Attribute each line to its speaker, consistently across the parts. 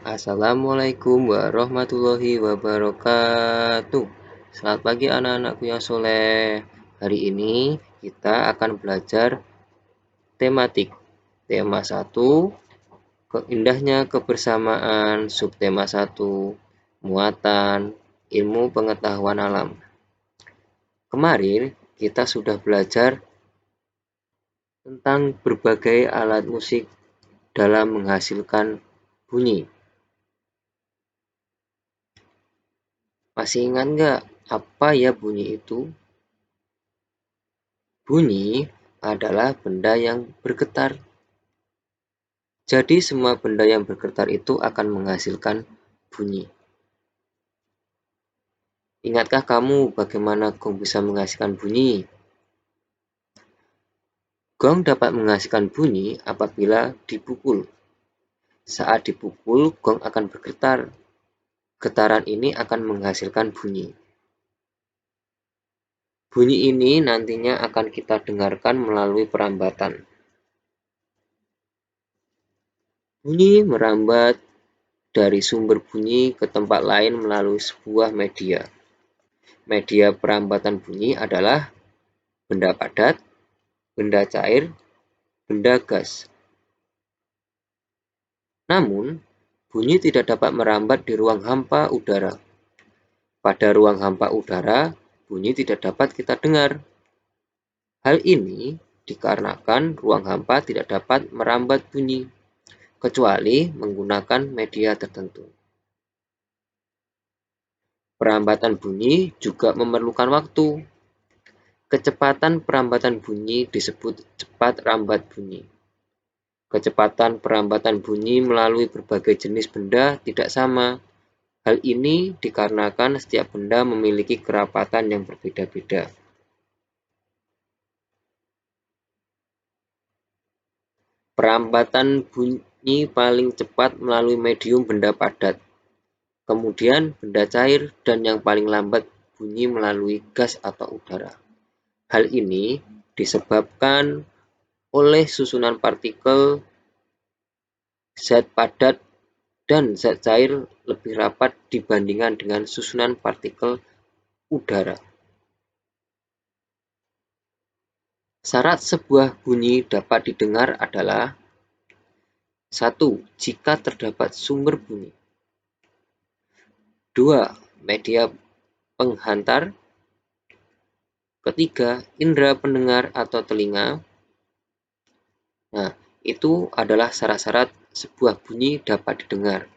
Speaker 1: Assalamualaikum warahmatullahi wabarakatuh. Selamat pagi anak-anakku yang soleh. Hari ini kita akan belajar tematik. Tema 1, indahnya kebersamaan. Subtema 1, muatan, ilmu pengetahuan alam. Kemarin kita sudah belajar tentang berbagai alat musik dalam menghasilkan bunyi. Masih ingat nggak apa ya bunyi itu? Bunyi adalah benda yang bergetar. Jadi semua benda yang bergetar itu akan menghasilkan bunyi. Ingatkah kamu bagaimana gong bisa menghasilkan bunyi? Gong dapat menghasilkan bunyi apabila dipukul. Saat dipukul, gong akan bergetar. Getaran ini akan menghasilkan bunyi. Bunyi ini nantinya akan kita dengarkan melalui perambatan. Bunyi merambat dari sumber bunyi ke tempat lain melalui sebuah media. Media perambatan bunyi adalah benda padat, benda cair, benda gas. Namun, bunyi tidak dapat merambat di ruang hampa udara. Pada ruang hampa udara, bunyi tidak dapat kita dengar. Hal ini dikarenakan ruang hampa tidak dapat merambat bunyi, kecuali menggunakan media tertentu. Perambatan bunyi juga memerlukan waktu. Kecepatan perambatan bunyi disebut cepat rambat bunyi. Kecepatan perambatan bunyi melalui berbagai jenis benda tidak sama. Hal ini dikarenakan setiap benda memiliki kerapatan yang berbeda-beda. Perambatan bunyi paling cepat melalui medium benda padat, kemudian benda cair, dan yang paling lambat bunyi melalui gas atau udara. Hal ini disebabkan oleh susunan partikel zat padat dan zat cair lebih rapat dibandingkan dengan susunan partikel udara. Syarat sebuah bunyi dapat didengar adalah 1. Jika terdapat sumber bunyi. 2. Media penghantar. Ketiga, indera pendengar atau telinga. Nah, itu adalah syarat-syarat sebuah bunyi dapat didengar.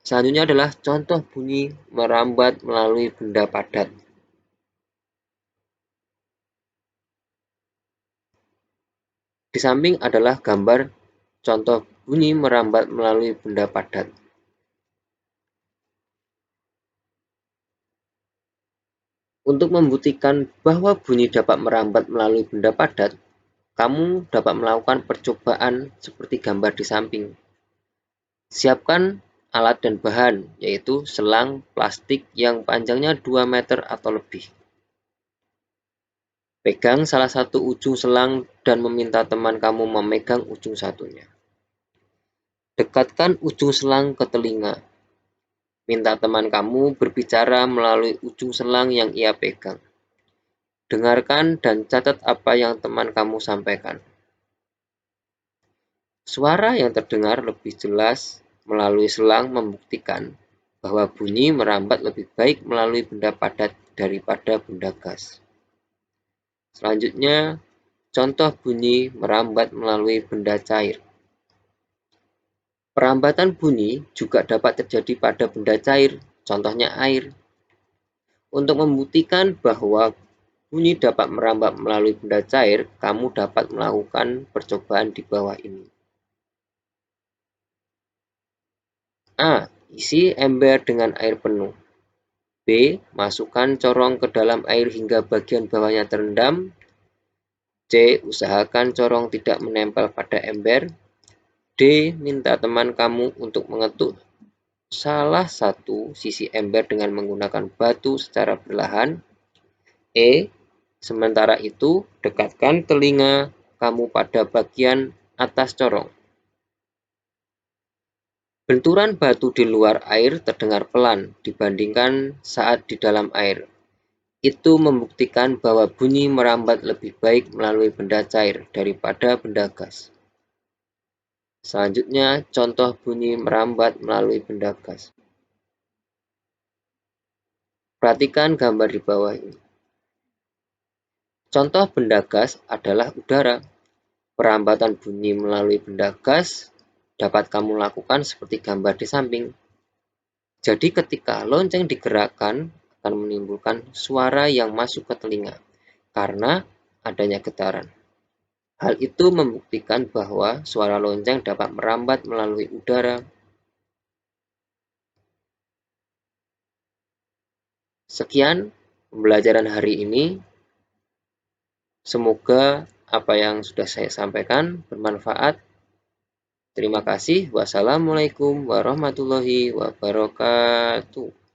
Speaker 1: Selanjutnya adalah contoh bunyi merambat melalui benda padat. Di samping adalah gambar contoh bunyi merambat melalui benda padat. Untuk membuktikan bahwa bunyi dapat merambat melalui benda padat, kamu dapat melakukan percobaan seperti gambar di samping. Siapkan alat dan bahan, yaitu selang plastik yang panjangnya 2 meter atau lebih. Pegang salah satu ujung selang dan meminta teman kamu memegang ujung satunya. Dekatkan ujung selang ke telinga. Minta teman kamu berbicara melalui ujung selang yang ia pegang. Dengarkan dan catat apa yang teman kamu sampaikan. Suara yang terdengar lebih jelas melalui selang membuktikan bahwa bunyi merambat lebih baik melalui benda padat daripada benda gas. Selanjutnya, contoh bunyi merambat melalui benda cair. Perambatan bunyi juga dapat terjadi pada benda cair, contohnya air. Untuk membuktikan bahwa bunyi dapat merambat melalui benda cair, kamu dapat melakukan percobaan di bawah ini. A. Isi ember dengan air penuh. B. Masukkan corong ke dalam air hingga bagian bawahnya terendam. C. Usahakan corong tidak menempel pada ember. D. Minta teman kamu untuk mengetuk salah satu sisi ember dengan menggunakan batu secara perlahan. E. Sementara itu, dekatkan telinga kamu pada bagian atas corong. Benturan batu di luar air terdengar pelan dibandingkan saat di dalam air. Itu membuktikan bahwa bunyi merambat lebih baik melalui benda cair daripada benda gas. Selanjutnya, contoh bunyi merambat melalui benda gas. Perhatikan gambar di bawah ini. Contoh benda gas adalah udara. Perambatan bunyi melalui benda gas dapat kamu lakukan seperti gambar di samping. Jadi ketika lonceng digerakkan akan menimbulkan suara yang masuk ke telinga karena adanya getaran. Hal itu membuktikan bahwa suara lonceng dapat merambat melalui udara. Sekian pembelajaran hari ini. Semoga apa yang sudah saya sampaikan bermanfaat. Terima kasih. Wassalamualaikum warahmatullahi wabarakatuh.